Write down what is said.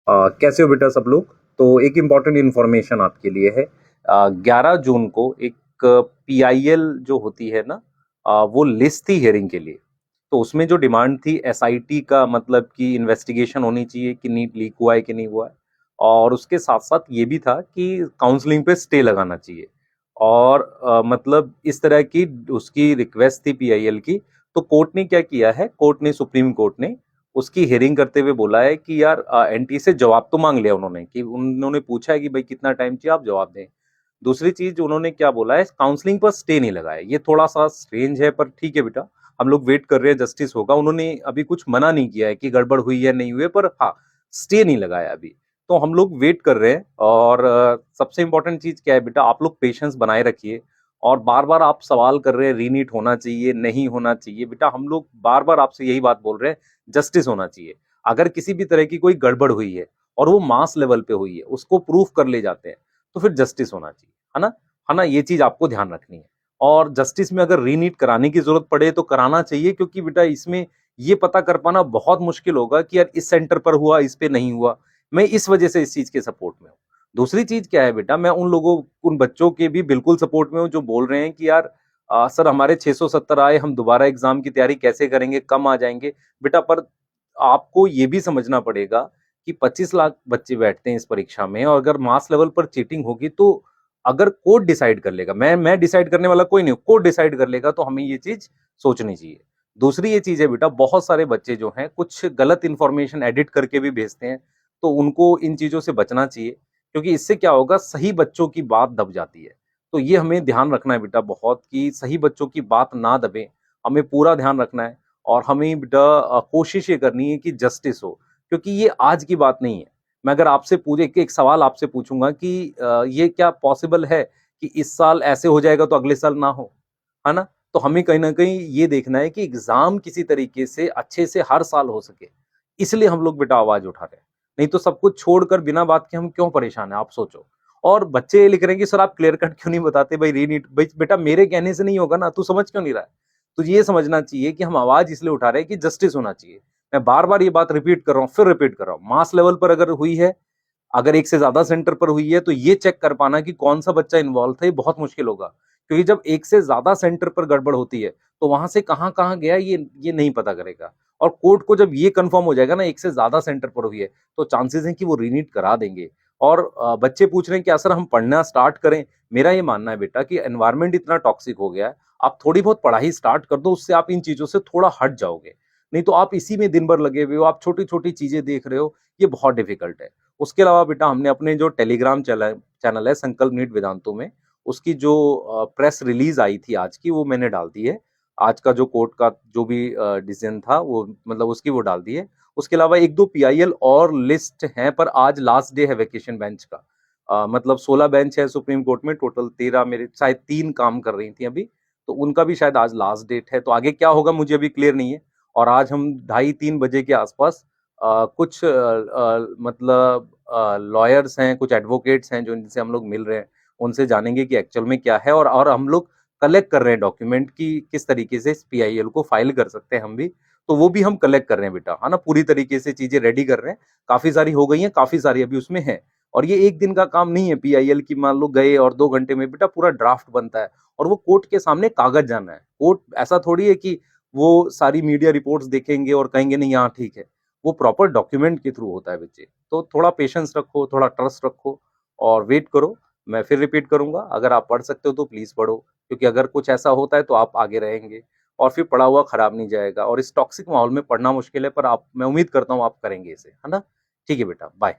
कैसे हो बेटा सब लोग। तो एक इम्पॉर्टेंट इन्फॉर्मेशन आपके लिए है। 11 जून को एक पीआईएल जो होती है ना, वो लिस्ट थी हियरिंग के लिए। तो उसमें जो डिमांड थी एसआईटी का, मतलब कि इन्वेस्टिगेशन होनी चाहिए कि नीट लीक हुआ है कि नहीं हुआ है। और उसके साथ साथ ये भी था कि काउंसलिंग पे स्टे लगाना चाहिए। और मतलब इस तरह की उसकी रिक्वेस्ट थी पीआईएल की। तो कोर्ट ने क्या किया है, कोर्ट ने, सुप्रीम कोर्ट ने उसकी हियरिंग करते हुए बोला है कि यार एनटी से जवाब तो मांग लिया उन्होंने, कि उन्होंने पूछा है कि भाई कितना टाइम चाहिए, आप जवाब दें। दूसरी चीज उन्होंने क्या बोला है, काउंसलिंग पर स्टे नहीं लगाया। ये थोड़ा सा स्ट्रेंज है, पर ठीक है बेटा, हम लोग वेट कर रहे हैं, जस्टिस होगा। उन्होंने अभी कुछ मना नहीं किया है कि गड़बड़ हुई है नहीं हुई है, पर हाँ, स्टे नहीं लगाया अभी। तो हम लोग वेट कर रहे हैं। और सबसे इंपॉर्टेंट चीज क्या है बेटा, आप लोग पेशेंस बनाए रखिए। और बार बार आप सवाल कर रहे हैं रीनीट होना चाहिए नहीं होना चाहिए, बेटा हम लोग बार बार आपसे यही बात बोल रहे हैं, जस्टिस होना चाहिए। अगर किसी भी तरह की कोई गड़बड़ हुई है और वो मास लेवल पे हुई है, उसको प्रूफ कर ले जाते हैं, तो फिर जस्टिस होना चाहिए, है ना। है ना, ये चीज आपको ध्यान रखनी है। और जस्टिस में अगर रीनीट कराने की जरूरत पड़े तो कराना चाहिए, क्योंकि बेटा इसमें ये पता कर पाना बहुत मुश्किल होगा कि यार इस सेंटर पर हुआ, इस पे नहीं हुआ। मैं इस वजह से इस चीज के सपोर्ट में हूँ। दूसरी चीज क्या है बेटा, मैं उन लोगों, उन बच्चों के भी बिल्कुल सपोर्ट में हूँ जो बोल रहे हैं कि यार सर हमारे 670 आए, हम दोबारा एग्जाम की तैयारी कैसे करेंगे, कम आ जाएंगे। बेटा पर आपको ये भी समझना पड़ेगा कि 25 लाख बच्चे बैठते हैं इस परीक्षा में, और अगर मास लेवल पर चीटिंग होगी तो अगर कोर्ट डिसाइड कर लेगा, मैं डिसाइड करने वाला कोई नहीं हूं, कोर्ट डिसाइड कर लेगा, तो हमें ये चीज सोचनी चाहिए। दूसरी ये चीज है बेटा, बहुत सारे बच्चे जो हैं कुछ गलत इंफॉर्मेशन एडिट करके भी भेजते हैं। तो उनको इन चीजों से बचना चाहिए, क्योंकि इससे क्या होगा, सही बच्चों की बात दब जाती है। तो ये हमें ध्यान रखना है बेटा बहुत, कि सही बच्चों की बात ना दबे। हमें पूरा ध्यान रखना है। और हमें बेटा कोशिश ये करनी है कि जस्टिस हो, क्योंकि ये आज की बात नहीं है। मैं अगर आपसे पूछे एक सवाल आपसे पूछूंगा कि ये क्या पॉसिबल है कि इस साल ऐसे हो जाएगा तो अगले साल ना हो, है ना। तो हमें कहीं ना कहीं ये देखना है कि एग्जाम किसी तरीके से अच्छे से हर साल हो सके। इसलिए हम लोग बेटा आवाज उठा रहे हैं। नहीं तो सब कुछ छोड़कर बिना बात के हम क्यों परेशान है, आप सोचो। और बच्चे ये लिख रहे हैं कि सर आप क्लियर कट क्यों नहीं बताते भाई, रीनीट भाई, बेटा मेरे कहने से नहीं होगा ना, तू समझ क्यों नहीं रहा है। तो ये समझना चाहिए कि हम आवाज इसलिए उठा रहे हैं कि जस्टिस होना चाहिए। मैं बार बार ये बात रिपीट कर रहा हूँ, फिर रिपीट कर रहा हूँ, मास लेवल पर अगर हुई है, अगर एक से ज्यादा सेंटर पर हुई है, तो ये चेक कर पाना कि कौन सा बच्चा इन्वॉल्व था, ये बहुत मुश्किल होगा। क्योंकि जब एक से ज्यादा सेंटर पर गड़बड़ होती है, तो वहां से कहां कहां गया ये नहीं पता करेगा। और कोर्ट को जब ये कंफर्म हो जाएगा ना एक से ज्यादा सेंटर पर हुई है, तो चांसेस हैं कि वो रीनीट करा देंगे। और बच्चे पूछ रहे हैं कि सर हम पढ़ना स्टार्ट करें। मेरा ये मानना है बेटा कि एनवायरमेंट इतना टॉक्सिक हो गया है, आप थोड़ी बहुत पढ़ाई स्टार्ट कर दो, उससे आप इन चीजों से थोड़ा हट जाओगे। नहीं तो आप इसी में दिन भर लगे हुए हो, आप छोटी छोटी चीजें देख रहे हो, ये बहुत डिफिकल्ट है। उसके अलावा बेटा हमने अपने जो टेलीग्राम चैनल है संकल्प नीट वेदांतों में, उसकी जो प्रेस रिलीज आई थी आज की, वो मैंने डाल दी है। आज का जो कोर्ट का जो भी डिसीजन था, वो मतलब उसकी वो डाल दी है। उसके अलावा एक दो पीआईएल और लिस्ट हैं, पर आज लास्ट डे है वेकेशन बेंच का। मतलब 16 बेंच है सुप्रीम कोर्ट में, टोटल 13, मेरे शायद 3 काम कर रही थी अभी। तो उनका भी शायद आज लास्ट डेट है, तो आगे क्या होगा मुझे अभी क्लियर नहीं है। और आज हम 2:30-3 बजे के आसपास कुछ मतलब लॉयर्स हैं, कुछ एडवोकेट्स हैं जो जिनसे हम लोग मिल रहे हैं, उनसे जानेंगे कि एक्चुअल में क्या है। और हम लोग कलेक्ट कर रहे हैं डॉक्यूमेंट की किस तरीके से पीआईएल को फाइल कर सकते हैं हम भी। तो वो भी हम कलेक्ट कर रहे हैं बेटा, है ना, पूरी तरीके से चीजें रेडी कर रहे हैं। काफी सारी हो गई हैं, काफी सारी अभी उसमें है। और ये एक दिन का काम नहीं है पीआईएल की, मान लो गए और 2 घंटे में बेटा पूरा ड्राफ्ट बनता है। और वो कोर्ट के सामने कागज जाना है। कोर्ट ऐसा थोड़ी है कि वो सारी मीडिया रिपोर्ट्स देखेंगे और कहेंगे नहीं यहाँ ठीक है। वो प्रॉपर डॉक्यूमेंट के थ्रू होता है बच्चे। तो थोड़ा पेशेंस रखो, थोड़ा ट्रस्ट रखो, और वेट करो। मैं फिर रिपीट करूंगा, अगर आप पढ़ सकते हो तो प्लीज पढ़ो, क्योंकि अगर कुछ ऐसा होता है तो आप आगे रहेंगे। और फिर पढ़ा हुआ खराब नहीं जाएगा। और इस टॉक्सिक माहौल में पढ़ना मुश्किल है, पर आप, मैं उम्मीद करता हूँ आप करेंगे इसे, है ना। ठीक है बेटा, बाय।